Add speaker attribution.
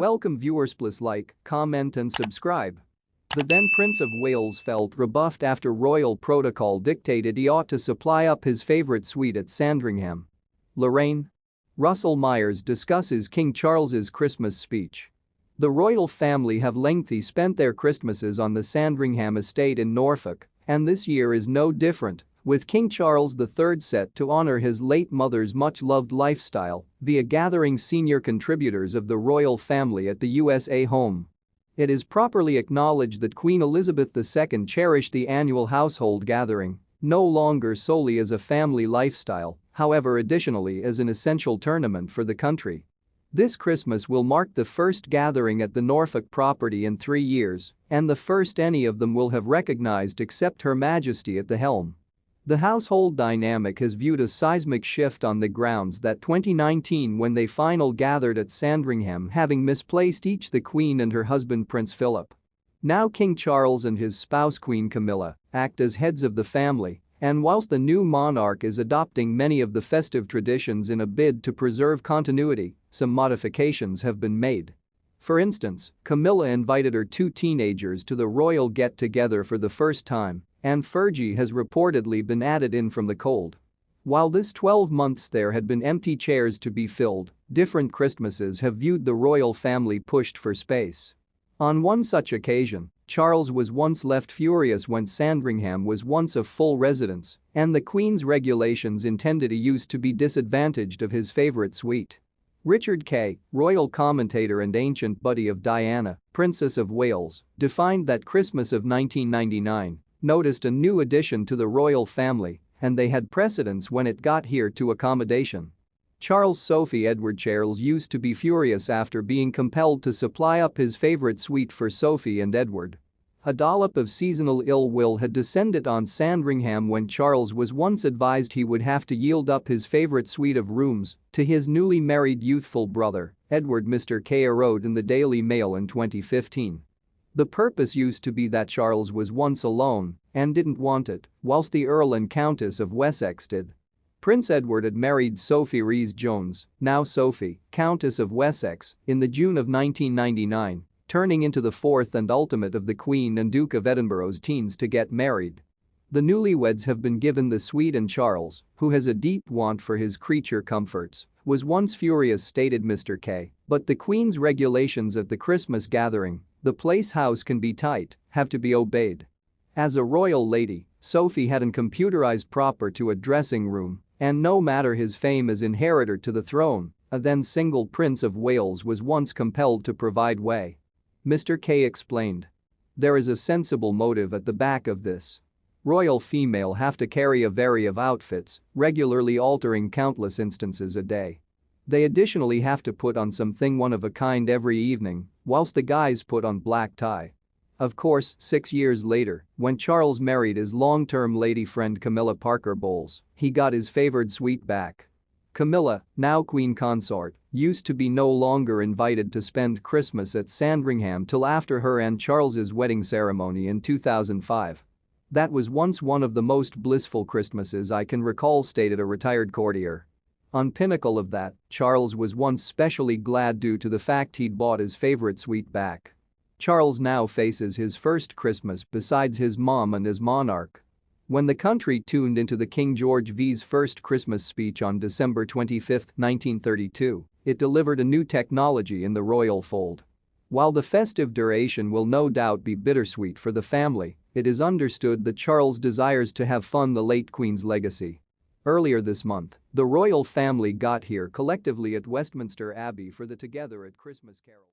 Speaker 1: Welcome viewers, please like, comment and subscribe. The then Prince of Wales felt rebuffed after royal protocol dictated he ought to supply up his favourite suite at Sandringham. Lorraine. Russell Myers discusses King Charles's Christmas speech. The royal family have lengthy spent their Christmases on the Sandringham estate in Norfolk, and this year is no different, with King Charles III set to honour his late mother's much-loved lifestyle via gathering senior contributors of the royal family at the USA home. It is properly acknowledged that Queen Elizabeth II cherished the annual household gathering, no longer solely as a family lifestyle, however additionally as an essential tournament for the country. This Christmas will mark the first gathering at the Norfolk property in 3 years, and the first any of them will have recognized except Her Majesty at the helm. The household dynamic has viewed a seismic shift on the grounds that 2019 when they finally gathered at Sandringham, having misplaced each the Queen and her husband Prince Philip. Now King Charles and his spouse Queen Camilla act as heads of the family, and whilst the new monarch is adopting many of the festive traditions in a bid to preserve continuity, some modifications have been made. For instance, Camilla invited her 2 teenagers to the royal get-together for the first time, and Fergie has reportedly been added in from the cold. While this 12 months there had been empty chairs to be filled, different Christmases have viewed the royal family pushed for space. On one such occasion, Charles was once left furious when Sandringham was once a full residence, and the Queen's regulations intended he used to be disadvantaged of his favourite suite. Richard Kay, royal commentator and ancient buddy of Diana, Princess of Wales, defined that Christmas of 1999 noticed a new addition to the royal family, and they had precedence when it got here to accommodation. Charles Sophie Edward Charles used to be furious after being compelled to supply up his favourite suite for Sophie and Edward. A dollop of seasonal ill will had descended on Sandringham when Charles was once advised he would have to yield up his favourite suite of rooms to his newly married youthful brother, Edward. Mr. Kay wrote in the Daily Mail in 2015. The purpose used to be that Charles was once alone and didn't want it, whilst the Earl and Countess of Wessex did. Prince Edward had married Sophie Rhys-Jones, now Sophie, Countess of Wessex, in the June of 1999, turning into the 4th and ultimate of the Queen and Duke of Edinburgh's teens to get married. The newlyweds have been given the suite, and Charles, who has a deep want for his creature comforts, was once furious, stated Mr. Kay, but the Queen's regulations at the Christmas gathering, the place house can be tight, have to be obeyed. As a royal lady, Sophie had an computerized proper to a dressing room, and no matter his fame as inheritor to the throne, a then single Prince of Wales was once compelled to provide way. Mr. Kay explained. There is a sensible motive at the back of this. Royal female have to carry a variety of outfits, regularly altering countless instances a day. They additionally have to put on something one of a kind every evening, whilst the guys put on black tie. Of course, 6 years later, when Charles married his long-term lady friend Camilla Parker Bowles, he got his favoured suite back. Camilla, now Queen Consort, used to be no longer invited to spend Christmas at Sandringham till after her and Charles's wedding ceremony in 2005. That was once one of the most blissful Christmases I can recall, stated a retired courtier. On pinnacle of that, Charles was once specially glad due to the fact he'd bought his favourite suite back. Charles now faces his first Christmas besides his mom and as monarch. When the country tuned into the King George VI's first Christmas speech on December 25, 1932, it delivered a new technology in the royal fold. While the festive duration will no doubt be bittersweet for the family, it is understood that Charles desires to have fun the late Queen's legacy. Earlier this month, the royal family got here collectively at Westminster Abbey for the Together at Christmas Carol.